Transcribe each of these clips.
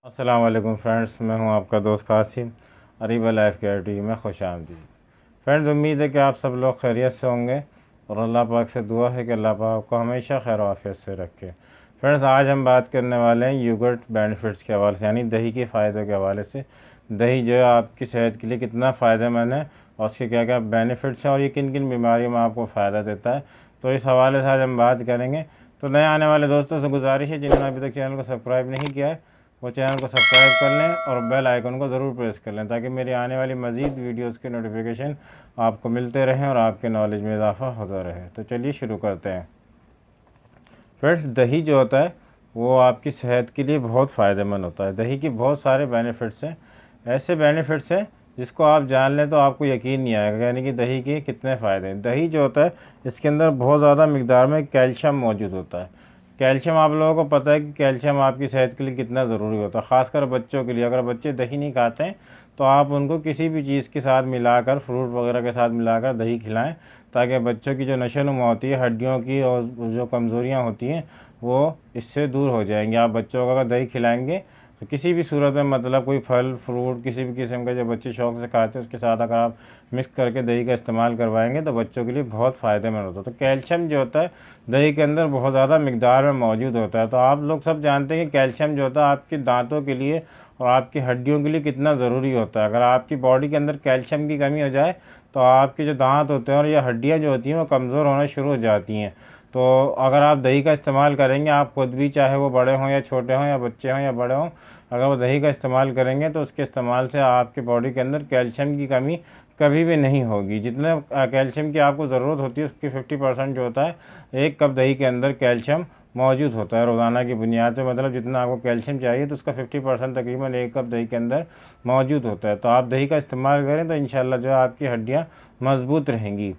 अस्सलाम वालेकुम फ्रेंड्स, मैं हूं आपका दोस्त Kasim. Ariba Life Care T में खुश आमदीद। फ्रेंड्स, उम्मीद है कि आप सब लोग खैरियत से होंगे और अल्लाह पाक से दुआ है कि अल्लाह पाक आपको हमेशा खैर आफियत से रखे। फ्रेंड्स, आज हम बात करने वाले हैं योगर्ट बेनिफिट्स के हवाले से, यानी दही के फ़ायदों के हवाले से। दही जो है आपकी सेहत के लिए कितना फ़ायदेमंद है और उसके क्या क्या बेनिफिट्स हैं और ये किन किन बीमारियों में आपको फ़ायदा देता है, तो इस हवाले से आज हम बात करेंगे। तो नए आने वाले दोस्तों से गुजारिश है, जिन्होंने अभी तक चैनल को सब्सक्राइब नहीं किया है वो चैनल को सब्सक्राइब कर लें और बेल आइकन को ज़रूर प्रेस कर लें, ताकि मेरी आने वाली मज़ीद वीडियोस के नोटिफिकेशन आपको मिलते रहें और आपके नॉलेज में इजाफा होता रहे। तो चलिए शुरू करते हैं। फ्रेंड्स, दही जो होता है वो आपकी सेहत के लिए बहुत फ़ायदेमंद होता है। दही के बहुत सारे बेनिफिट्स हैं, ऐसे बेनिफिट्स हैं जिसको आप जान लें तो आपको यकीन नहीं आएगा, यानी कि दही के कितने फ़ायदे हैं। दही जो होता है इसके अंदर बहुत ज़्यादा मिकदार में कैल्शियम मौजूद होता है। कैल्शियम आप लोगों को पता है कि कैल्शियम आपकी सेहत के लिए कितना ज़रूरी होता है, ख़ासकर बच्चों के लिए। अगर बच्चे दही नहीं खाते हैं तो आप उनको किसी भी चीज़ के साथ मिलाकर, फ्रूट वगैरह के साथ मिलाकर दही खिलाएं, ताकि बच्चों की जो नशोनुमा होती है, हड्डियों की और जो कमज़ोरियाँ होती हैं वो इससे दूर हो जाएंगी। आप बच्चों को अगर दही खिलाएंगे तो किसी भी सूरत में, मतलब कोई फल फ्रूट किसी भी किस्म का जो बच्चे शौक़ से खाते हैं उसके साथ अगर आप मिक्स करके दही का इस्तेमाल करवाएंगे तो बच्चों के लिए बहुत फ़ायदेमंद होता है। तो कैल्शियम जो होता है दही के अंदर बहुत ज़्यादा मिकदार में मौजूद होता है। तो आप लोग सब जानते हैं कि कैल्शियम जो होता है आपके दांतों के लिए और आपकी हड्डियों के लिए कितना ज़रूरी होता है। अगर आपकी बॉडी के अंदर कैल्शियम की कमी हो जाए तो आपके जो दांत होते हैं और ये हड्डियाँ जो होती हैं वो कमज़ोर होना शुरू हो जाती हैं। तो अगर आप दही का इस्तेमाल करेंगे, आप खुद भी, चाहे वो बड़े हों या छोटे हों या बच्चे हों या बड़े हों, अगर वो दही का इस्तेमाल करेंगे तो उसके इस्तेमाल से आपके बॉडी के अंदर कैल्शियम की कमी कभी भी नहीं होगी। जितने कैल्शियम की आपको ज़रूरत होती है उसकी 50% जो होता है एक कप दही के अंदर कैल्शियम मौजूद होता है रोज़ाना की बुनियाद पर। मतलब जितना आपको कैल्शियम चाहिए तो उसका 50% तकरीबन एक कप दही के अंदर मौजूद होता है। तो आप दही का इस्तेमाल करें तो इंशाल्लाह जो है आपकी हड्डियाँ मजबूत रहेंगी।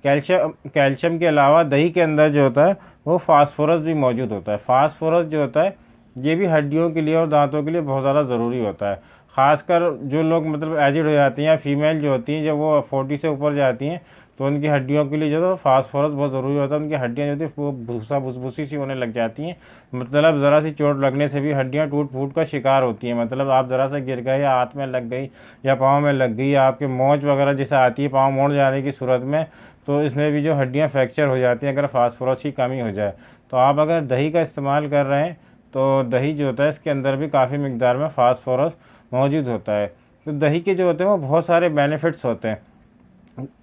कैल्शियम के अलावा दही के अंदर जो होता है वो फास्फोरस भी मौजूद होता है। फास्फोरस जो होता है ये भी हड्डियों के लिए और दांतों के लिए बहुत ज़्यादा ज़रूरी होता है। ख़ासकर जो लोग मतलब एजिड हो जाती हैं या फीमेल जो होती हैं, जब वो 40 से ऊपर जाती हैं तो उनकी हड्डियों के लिए जो है फास्फोरस बहुत ज़रूरी होता है। उनकी हड्डियाँ जो थी वो भूसा भूसी सी होने लग जाती हैं, मतलब ज़रा सी चोट लगने से भी हड्डियाँ टूट फूट का शिकार होती हैं। मतलब आप ज़रा सा गिर गए या हाथ में लग गई या पाँव में लग गई या आपके मोच वगैरह जैसे आती है पाँव मोड़ जाने की सूरत में, तो इसमें भी जो हड्डियाँ फ्रैक्चर हो जाती हैं अगर फास्फोरस की कमी हो जाए। तो आप अगर दही का इस्तेमाल कर रहे हैं तो दही जो होता है इसके अंदर भी काफ़ी मिकदार में फास्फोरस मौजूद होता है। तो दही के जो होते हैं वो बहुत सारे बेनिफिट्स होते हैं।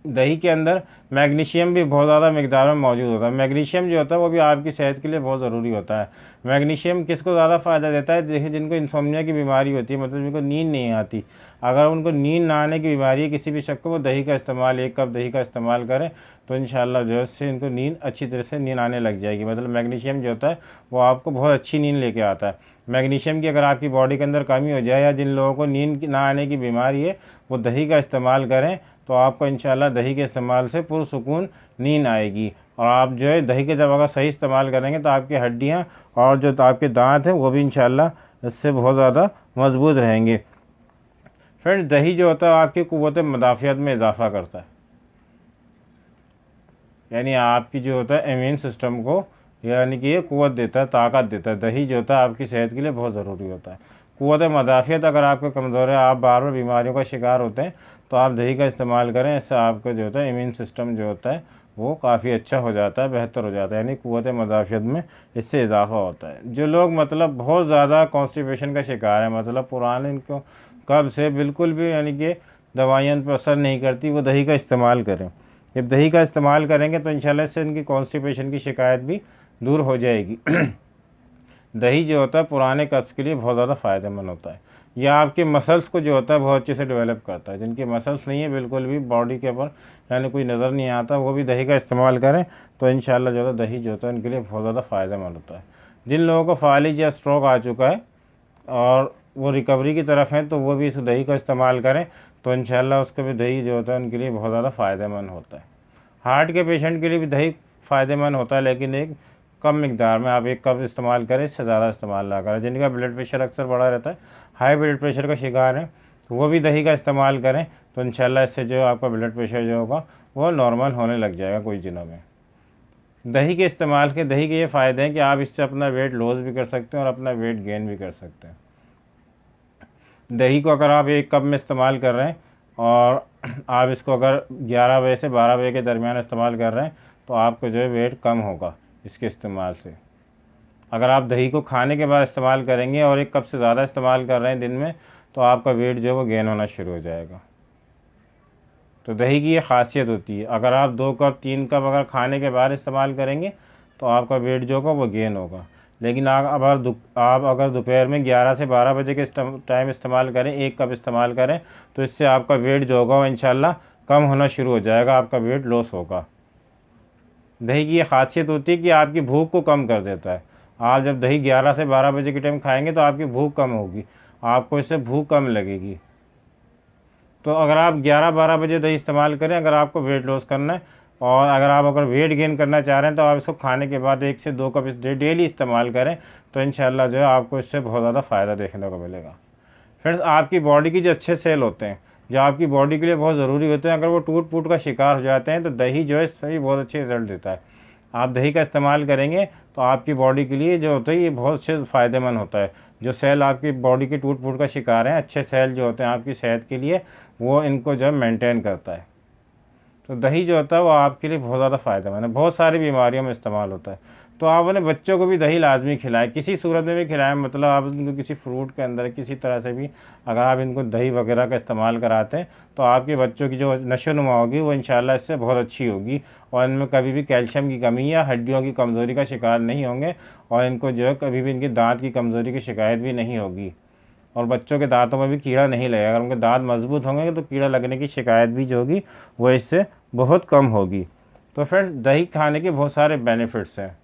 दही के अंदर मैग्नीशियम भी बहुत ज़्यादा मिकदार में मौजूद होता है। मैग्नीशियम जो होता है वो भी आपकी सेहत के लिए बहुत ज़रूरी होता है। मैग्नीशियम किसको ज़्यादा फ़ायदा देता है? देखिए, जिनको इंसोम्निया की बीमारी होती है, मतलब जिनको नींद नहीं आती, अगर उनको नींद ना आने की बीमारी है किसी भी शख्स को, वो दही का इस्तेमाल, एक कप दही का इस्तेमाल करें तो इंशाल्लाह जो है उससे इनको नींद अच्छी तरह से नींद आने लग जाएगी। मतलब मैग्नीशियम जो होता है वो आपको बहुत अच्छी नींद लेके आता है। मैग्नीशियम की अगर आपकी बॉडी के अंदर कमी हो जाए या जिन लोगों को नींद ना आने की बीमारी है वो दही का इस्तेमाल करें तो आपको इंशाल्लाह दही के इस्तेमाल से पुरसुकून नींद आएगी। और आप जो है दही के जब अगर सही इस्तेमाल करेंगे तो आपकी हड्डियाँ और जो आपके दांत हैं वो भी इंशाल्लाह इससे बहुत ज़्यादा मजबूत रहेंगे। फ्रेंड्स, दही जो होता है आपकी क़ुव्वत मुदाफ़ियत में इजाफ़ा करता है, यानी आपकी जो होता है इम्यून सिस्टम को, यानी कि ये क़ुव्वत देता है, ताकत देता है। दही जो होता है आपकी सेहत के लिए बहुत ज़रूरी होता है। क़ुव्वत मुदाफ़ियत अगर आपको कमज़ोर है, आप बार बार बीमारियों का शिकार होते हैं, तो आप दही का इस्तेमाल करें। इससे आपका जो होता है इम्यून सिस्टम जो होता है वो काफ़ी अच्छा हो जाता है, बेहतर हो जाता है, यानी क़ुव्वत मुदाफ़ियत में इससे इजाफ़ा होता है। जो लोग मतलब बहुत ज़्यादा कॉन्स्टिपेशन का शिकार है, मतलब पुराने इनको कब से बिल्कुल भी यानी कि दवाइयाँ पर असर नहीं करती, वो दही का इस्तेमाल करें। जब दही का इस्तेमाल करेंगे तो इंशाल्लाह इससे इनकी कॉन्स्टिपेशन की शिकायत भी दूर हो जाएगी। दही जो होता है पुराने कब्ज़ के लिए बहुत ज़्यादा फ़ायदेमंद होता है। यह आपके मसल्स को जो होता है बहुत अच्छे से डेवलप करता है। जिनके मसल्स नहीं है बिल्कुल भी बॉडी के ऊपर, यानी कोई नज़र नहीं आता, वो भी दही का इस्तेमाल करें तो इंशाल्लाह जो है दही जो होता है इनके लिए बहुत ज़्यादा फ़ायदेमंद होता है। जिन लोगों को फालिज या स्ट्रोक आ चुका है और वो रिकवरी की तरफ हैं तो वो भी इस दही का इस्तेमाल करें तो इंशाल्लाह उसका भी दही जो होता है उनके लिए बहुत ज़्यादा फ़ायदेमंद होता है। हार्ट के पेशेंट के लिए भी दही फ़ायदेमंद होता है, लेकिन एक कम मिकदार में। आप एक कप इस्तेमाल करें, इससे ज़्यादा इस्तेमाल ना करें। जिनका ब्लड प्रेशर अक्सर बढ़ा रहता है, हाई ब्लड प्रेशर का शिकार है, तो वो भी दही का इस्तेमाल करें तो इंशाल्लाह इससे जो आपका ब्लड प्रेशर जो होगा वो नॉर्मल होने लग जाएगा कुछ दिनों में। दही के इस्तेमाल के ये फ़ायदे हैं कि आप इससे अपना वेट लॉस भी कर सकते हैं और अपना वेट गेन भी कर सकते हैं। दही को अगर आप 1 कप में इस्तेमाल कर रहे हैं और आप इसको अगर 11 बजे से 12 बजे के दरमियान इस्तेमाल कर रहे हैं तो आपको जो है वेट कम होगा इसके इस्तेमाल से। अगर आप दही को खाने के बाद इस्तेमाल करेंगे और 1 कप से ज़्यादा इस्तेमाल कर रहे हैं दिन में तो आपका वेट जो है वो गेन होना शुरू हो जाएगा। तो दही की ये ख़ासियत होती है, अगर आप 2 कप 3 कप अगर खाने के बाद इस्तेमाल करेंगे तो आपका वेट जो होगा वो गेन होगा। लेकिन आप अगर दोपहर में 11 से 12 बजे के टाइम इस्तेमाल करें, 1 कप इस्तेमाल करें तो इससे आपका वेट जो होगा वो इंशाल्लाह कम होना शुरू हो जाएगा, आपका वेट लॉस होगा। दही की ये ख़ासियत होती है कि आपकी भूख को कम कर देता है। आप जब दही 11 से 12 बजे के टाइम खाएंगे तो आपकी भूख कम होगी, आपको इससे भूख कम लगेगी। तो अगर आप 11-12 बजे दही इस्तेमाल करें अगर आपको वेट लॉस करना है, और अगर वेट गेन करना चाह रहे हैं तो आप इसको खाने के बाद 1 से 2 कप डेली इस्तेमाल करें तो इंशाल्लाह जो है आपको इससे बहुत ज़्यादा फ़ायदा देखने को मिलेगा। फ्रेंड्स, आपकी बॉडी की जो अच्छे सेल होते हैं, जो आपकी बॉडी के लिए बहुत ज़रूरी होते हैं, अगर वो टूट फूट का शिकार हो जाते हैं तो दही जो है सही बहुत अच्छे रिजल्ट देता है। आप दही का इस्तेमाल करेंगे तो आपकी बॉडी के लिए जो होता है ये बहुत अच्छे फ़ायदेमंद होता है। जो सेल आपकी बॉडी के टूट फूट का शिकार हैं, अच्छे सेल जो होते हैं आपकी सेहत के लिए, वो इनको जो है मेंटेन करता है। तो दही जो होता है वो आपके लिए बहुत ज़्यादा फ़ायदेमंद है, बहुत सारी बीमारियों में इस्तेमाल होता है। तो आप अपने बच्चों को भी दही लाजमी खिलाएं, किसी सूरत में भी खिलाएं, मतलब आप इनको किसी फ्रूट के अंदर किसी तरह से भी अगर आप इनको दही वगैरह का इस्तेमाल कराते हैं तो आपके बच्चों की जो नशोनुमा होगी वो इंशाल्लाह इससे बहुत अच्छी होगी और इनमें कभी भी कैल्शियम की कमी या हड्डियों की कमज़ोरी का शिकार नहीं होंगे और इनको जो है कभी भी इनकी दांत की कमज़ोरी की शिकायत भी नहीं होगी और बच्चों के दांतों में भी कीड़ा नहीं लगेगा। अगर उनके दांत मजबूत होंगे तो कीड़ा लगने की शिकायत भी जो होगी वो इससे बहुत कम होगी। तो फ्रेंड्स, दही खाने के बहुत सारे बेनिफिट्स हैं,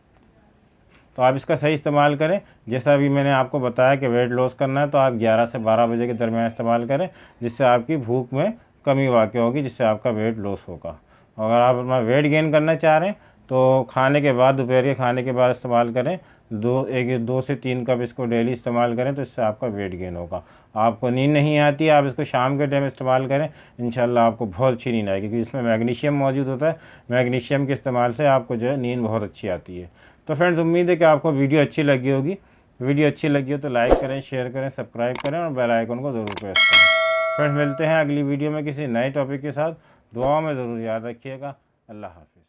तो आप इसका सही इस्तेमाल करें। जैसा अभी मैंने आपको बताया कि वेट लॉस करना है तो आप 11 से 12 बजे के दरमियान इस्तेमाल करें, जिससे आपकी भूख में कमी वाक़ई होगी, जिससे आपका वेट लॉस होगा। अगर आप अपना वेट गेन करना चाह रहे हैं तो खाने के बाद, दोपहर के खाने के बाद इस्तेमाल करें। 2 से 3 कप इसको डेली इस्तेमाल करें तो इससे आपका वेट गेन होगा। आपको नींद नहीं आती, आप इसको शाम के टाइम इस्तेमाल करें, इंशाल्लाह आपको बहुत अच्छी नींद आएगी, क्योंकि इसमें मैग्नीशियम मौजूद होता है। मैग्नीशियम के इस्तेमाल से आपको जो है नींद बहुत अच्छी आती है। तो फ्रेंड्स, उम्मीद है कि आपको वीडियो अच्छी लगी होगी। वीडियो अच्छी लगी हो तो लाइक करें, शेयर करें, सब्सक्राइब करें और बेल आइकन को ज़रूर प्रेस करें। फ्रेंड्स, मिलते हैं अगली वीडियो में किसी नए टॉपिक के साथ। दुआओं में ज़रूर याद रखिएगा। अल्लाह हाफ़िज़।